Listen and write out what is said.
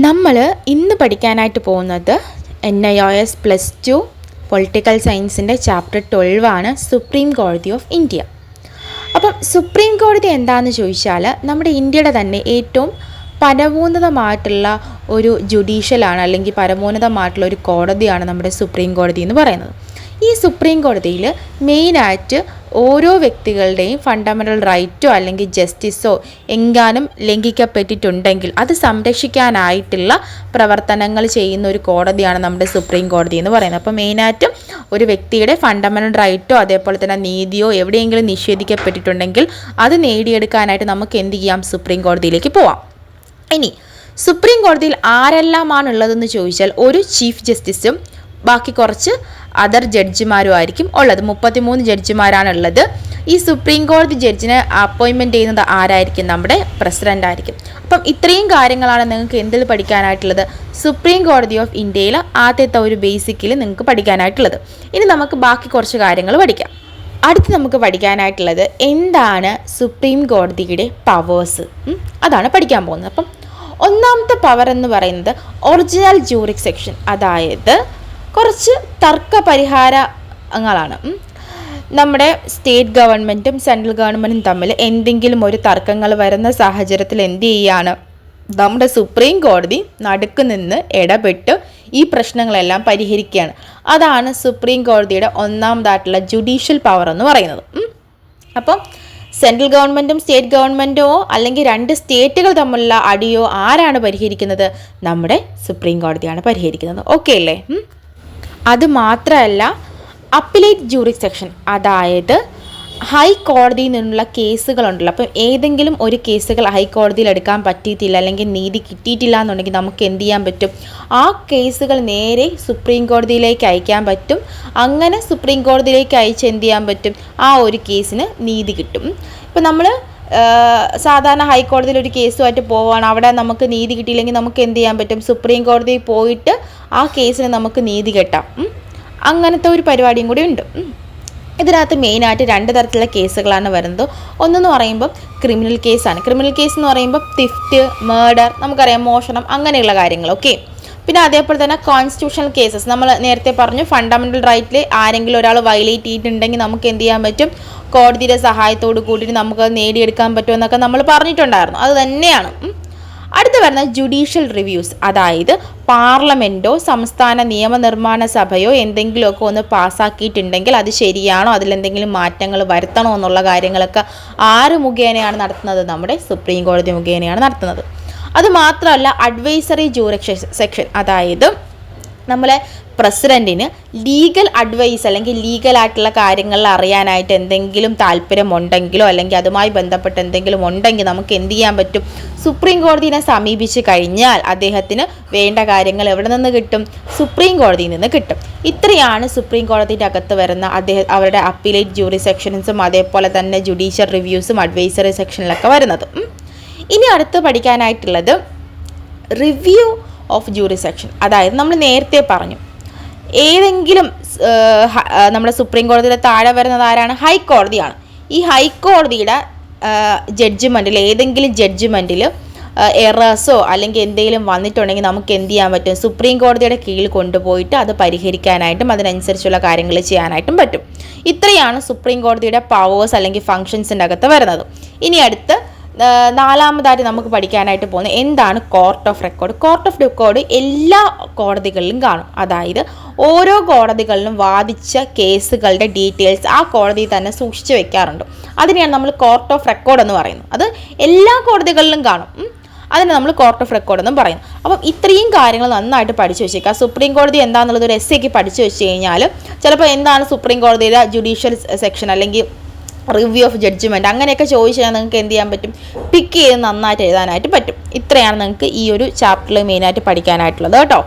നമ്മൾ ഇന്ന് പഠിക്കാനായിട്ട് പോകുന്നത് NIOS +2 പൊളിറ്റിക്കൽ സയൻസിൻ്റെ ചാപ്റ്റർ 12 ആണ്, സുപ്രീം കോടതി ഓഫ് ഇന്ത്യ. അപ്പം സുപ്രീം കോടതി എന്താണെന്ന് ചോദിച്ചാൽ നമ്മുടെ ഇന്ത്യയുടെ തന്നെ ഏറ്റവും പരമോന്നതമായിട്ടുള്ള ഒരു ജുഡീഷ്യലാണ്, അല്ലെങ്കിൽ പരമോന്നതമായിട്ടുള്ള ഒരു കോടതിയാണ് നമ്മുടെ സുപ്രീം കോടതി എന്ന് പറയുന്നത്. ഈ സുപ്രീം കോടതിയിൽ മെയിനായിട്ട് ഓരോ വ്യക്തികളുടെയും ഫണ്ടമെൻ്റൽ റൈറ്റോ അല്ലെങ്കിൽ ജസ്റ്റിസോ എങ്ങാനും ലംഘിക്കപ്പെട്ടിട്ടുണ്ടെങ്കിൽ അത് സംരക്ഷിക്കാനായിട്ടുള്ള പ്രവർത്തനങ്ങൾ ചെയ്യുന്ന ഒരു കോടതിയാണ് നമ്മുടെ സുപ്രീം കോടതി എന്ന് പറയുന്നത്. അപ്പോൾ മെയിനായിട്ട് ഒരു വ്യക്തിയുടെ ഫണ്ടമെൻ്റൽ റൈറ്റോ അതേപോലെ തന്നെ നീതിയോ എവിടെയെങ്കിലും നിഷേധിക്കപ്പെട്ടിട്ടുണ്ടെങ്കിൽ അത് നേടിയെടുക്കാനായിട്ട് നമുക്ക് എന്ത് ചെയ്യാം, സുപ്രീം കോടതിയിലേക്ക് പോവാം. ഇനി സുപ്രീം കോടതിയിൽ ആരെല്ലാമാണുള്ളതെന്ന് ചോദിച്ചാൽ ഒരു ചീഫ് ജസ്റ്റിസും ബാക്കി കുറച്ച് അതർ ജഡ്ജിമാരും ആയിരിക്കും ഉള്ളത്. 33 ജഡ്ജിമാരാണുള്ളത്. ഈ സുപ്രീം കോടതി ജഡ്ജിനെ അപ്പോയിൻമെൻറ്റ് ചെയ്യുന്നത് ആരായിരിക്കും? നമ്മുടെ പ്രസിഡൻ്റ് ആയിരിക്കും. അപ്പം ഇത്രയും കാര്യങ്ങളാണ് നിങ്ങൾക്ക് എന്തിൽ പഠിക്കാനായിട്ടുള്ളത്, സുപ്രീം കോടതി ഓഫ് ഇന്ത്യയിൽ ആദ്യത്തെ ഒരു ബേസിക്കിൽ നിങ്ങൾക്ക് പഠിക്കാനായിട്ടുള്ളത്. ഇനി നമുക്ക് ബാക്കി കുറച്ച് കാര്യങ്ങൾ പഠിക്കാം. അടുത്ത് നമുക്ക് പഠിക്കാനായിട്ടുള്ളത് എന്താണ് സുപ്രീം കോടതിയുടെ പവേഴ്സ്, അതാണ് പഠിക്കാൻ പോകുന്നത്. അപ്പം ഒന്നാമത്തെ പവർ എന്ന് പറയുന്നത് ഒറിജിനൽ ജൂറിസ്ഡിക്ഷൻ, അതായത് കുറച്ച് തർക്ക പരിഹാരങ്ങളാണ്. നമ്മുടെ സ്റ്റേറ്റ് ഗവൺമെൻറ്റും സെൻട്രൽ ഗവൺമെൻറ്റും തമ്മിൽ എന്തെങ്കിലും ഒരു തർക്കങ്ങൾ വരുന്ന സാഹചര്യത്തിൽ എന്ത് ചെയ്യുകയാണ്, നമ്മുടെ സുപ്രീം കോടതി നടുക്ക് നിന്ന് ഇടപെട്ട് ഈ പ്രശ്നങ്ങളെല്ലാം പരിഹരിക്കുകയാണ്. അതാണ് സുപ്രീം കോടതിയുടെ ഒന്നാമതായിട്ടുള്ള ജുഡീഷ്യൽ പവർ എന്ന് പറയുന്നത്. അപ്പം സെൻട്രൽ ഗവൺമെൻറ്റും സ്റ്റേറ്റ് ഗവൺമെൻറ്റോ അല്ലെങ്കിൽ രണ്ട് സ്റ്റേറ്റുകൾ തമ്മിലുള്ള അടിയോ ആരാണ് പരിഹരിക്കുന്നത്? നമ്മുടെ സുപ്രീം കോടതിയാണ് പരിഹരിക്കുന്നത്. ഓക്കെ അല്ലേ? അത് മാത്രമല്ല അപ്പീലേറ്റ് ജൂറിസ്ഡിക്ഷൻ, അതായത് ഹൈക്കോടതിയിൽ നിന്നുള്ള കേസുകളുണ്ടല്ലോ. അപ്പം ഏതെങ്കിലും ഒരു കേസുകൾ ഹൈക്കോടതിയിൽ എടുക്കാൻ പറ്റിയിട്ടില്ല അല്ലെങ്കിൽ നീതി കിട്ടിയിട്ടില്ല എന്നുണ്ടെങ്കിൽ നമുക്ക് എന്ത് ചെയ്യാൻ പറ്റും, ആ കേസുകൾ നേരെ സുപ്രീം കോടതിയിലേക്ക് അയക്കാൻ പറ്റും. അങ്ങനെ സുപ്രീം കോടതിയിലേക്ക് അയച്ച് എന്ത് ചെയ്യാൻ പറ്റും, ആ ഒരു കേസിന് നീതി കിട്ടും. ഇപ്പം നമ്മൾ സാധാരണ ഹൈക്കോടതിയിൽ ഒരു കേസുമായിട്ട് പോവുകയാണ്, അവിടെ നമുക്ക് നീതി കിട്ടിയില്ലെങ്കിൽ നമുക്ക് എന്ത് ചെയ്യാൻ പറ്റും, സുപ്രീം കോടതിയിൽ പോയിട്ട് ആ കേസിന് നമുക്ക് നീതി കിട്ടാം. അങ്ങനത്തെ ഒരു പരിപാടിയും കൂടി ഉണ്ട്. ഇതിനകത്ത് മെയിനായിട്ട് രണ്ട് തരത്തിലുള്ള കേസുകളാണ് വരുന്നത്. ഒന്നെന്ന് പറയുമ്പം ക്രിമിനൽ കേസാണ്. ക്രിമിനൽ കേസ് എന്ന് പറയുമ്പോൾ തിഫ്റ്റ്, മേർഡർ, നമുക്കറിയാം മോഷണം, അങ്ങനെയുള്ള കാര്യങ്ങൾ. ഓക്കെ. പിന്നെ അതേപോലെ തന്നെ കോൺസ്റ്റിറ്റ്യൂഷണൽ കേസസ്, നമ്മൾ നേരത്തെ പറഞ്ഞു ഫണ്ടമെൻ്റൽ റൈറ്റിൽ ആരെങ്കിലും ഒരാൾ വയലേറ്റ് ചെയ്തിട്ടുണ്ടെങ്കിൽ നമുക്ക് എന്ത് ചെയ്യാൻ പറ്റും, കോടതിയുടെ സഹായത്തോട് കൂടിയിട്ട് നമുക്ക് നേടിയെടുക്കാൻ പറ്റുമെന്നൊക്കെ നമ്മൾ പറഞ്ഞിട്ടുണ്ടായിരുന്നു. അത് തന്നെയാണ്. അടുത്ത് വരുന്ന ജുഡീഷ്യൽ റിവ്യൂസ്, അതായത് പാർലമെൻറ്റോ സംസ്ഥാന നിയമനിർമ്മാണ സഭയോ എന്തെങ്കിലുമൊക്കെ ഒന്ന് പാസ്സാക്കിയിട്ടുണ്ടെങ്കിൽ അത് ശരിയാണോ, അതിലെന്തെങ്കിലും മാറ്റങ്ങൾ വരുത്തണോ എന്നുള്ള കാര്യങ്ങളൊക്കെ ആര് മുഖേനയാണ് നടത്തുന്നത്? നമ്മുടെ സുപ്രീം കോടതി മുഖേനയാണ് നടത്തുന്നത്. അത് മാത്രമല്ല അഡ്വൈസറി ജൂറിസ്ഡിക്ഷൻ, അതായത് നമ്മളെ പ്രസിഡൻറ്റിന് ലീഗൽ അഡ്വൈസ് അല്ലെങ്കിൽ ലീഗലായിട്ടുള്ള കാര്യങ്ങളിൽ അറിയാനായിട്ട് എന്തെങ്കിലും താല്പര്യമുണ്ടെങ്കിലോ അല്ലെങ്കിൽ അതുമായി ബന്ധപ്പെട്ട് എന്തെങ്കിലും ഉണ്ടെങ്കിൽ നമുക്ക് എന്ത് ചെയ്യാൻ പറ്റും, സുപ്രീം കോടതിയെ സമീപിച്ച് കഴിഞ്ഞാൽ അദ്ദേഹത്തിന് വേണ്ട കാര്യങ്ങൾ എവിടെ നിന്ന് കിട്ടും, സുപ്രീം കോടതിയിൽ നിന്ന് കിട്ടും. ഇത്രയാണ് സുപ്രീം കോടതിയുടെ അകത്ത് വരുന്ന അവരുടെ അപ്പീലേറ്റ് ജൂറിസ്ഡിക്ഷൻസും അതേപോലെ തന്നെ ജുഡീഷ്യൽ റിവ്യൂസും അഡ്വൈസറി സെക്ഷനിലൊക്കെ വരുന്നത്. ഇനി അടുത്ത് പഠിക്കാനായിട്ടുള്ളത് റിവ്യൂ ഓഫ് ജൂറിസ്ഡിക്ഷൻ, അതായത് നമ്മൾ നേരത്തെ പറഞ്ഞു ഏതെങ്കിലും നമ്മുടെ സുപ്രീം കോടതിയുടെ താഴെ വരുന്നത് ആരാണ്? ഹൈക്കോടതിയാണ്. ഈ ഹൈക്കോടതിയുടെ ജഡ്ജ്മെൻറ്റിൽ ഏതെങ്കിലും ജഡ്ജ്മെൻറ്റിൽ എറേഴ്സോ അല്ലെങ്കിൽ എന്തെങ്കിലും വന്നിട്ടുണ്ടെങ്കിൽ നമുക്ക് എന്ത് ചെയ്യാൻ പറ്റും, സുപ്രീം കോടതിയുടെ കീഴിൽ കൊണ്ടുപോയിട്ട് അത് പരിഹരിക്കാനായിട്ടും അതിനനുസരിച്ചുള്ള കാര്യങ്ങൾ ചെയ്യാനായിട്ടും പറ്റും. ഇത്രയാണ് സുപ്രീം കോടതിയുടെ പവേഴ്സ് അല്ലെങ്കിൽ ഫങ്ഷൻസിൻ്റെ അകത്ത് വരുന്നത്. ഇനി അടുത്ത് നാലാമതായിട്ട് നമുക്ക് പഠിക്കാനായിട്ട് പോകുന്നത് എന്താണ് court of record. Court of record എല്ലാ കോടതികളിലും കാണും. അതായത് ഓരോ കോടതികളിലും വാദിച്ച കേസുകളുടെ ഡീറ്റെയിൽസ് ആ കോടതി തന്നെ സൂക്ഷിച്ച് വെക്കാറുണ്ട്. അതിനെയാണ് നമ്മൾ കോർട്ട് ഓഫ് റെക്കോർഡ് എന്ന് പറയുന്നത്. അത് എല്ലാ കോടതികളിലും കാണും. അതിന് നമ്മൾ കോർട്ട് ഓഫ് റെക്കോർഡ് എന്നും പറയും. അപ്പം ഇത്രയും കാര്യങ്ങൾ നന്നായിട്ട് പഠിച്ചു വെച്ചേക്കുക. സുപ്രീം കോടതി എന്താണെന്നുള്ളത് ഒരു എസ്സേക്ക് പഠിച്ചു വെച്ച് കഴിഞ്ഞാൽ ചിലപ്പോൾ എന്താണ് സുപ്രീം കോടതിയുടെ ജുഡീഷ്യൽ സെക്ഷൻ അല്ലെങ്കിൽ റിവ്യൂ ഓഫ് ജഡ്ജ്മെൻറ്റ് അങ്ങനെയൊക്കെ ചോദിച്ചു കഴിഞ്ഞാൽ നിങ്ങൾക്ക് എന്ത് ചെയ്യാൻ പറ്റും, പിക്ക് ചെയ്ത് നന്നായിട്ട് എഴുതാനായിട്ട് പറ്റും. ഇത്രയാണ് നിങ്ങൾക്ക് ഈ ഒരു ചാപ്റ്ററിൽ മെയിനായിട്ട് പഠിക്കാനായിട്ടുള്ളത് കേട്ടോ.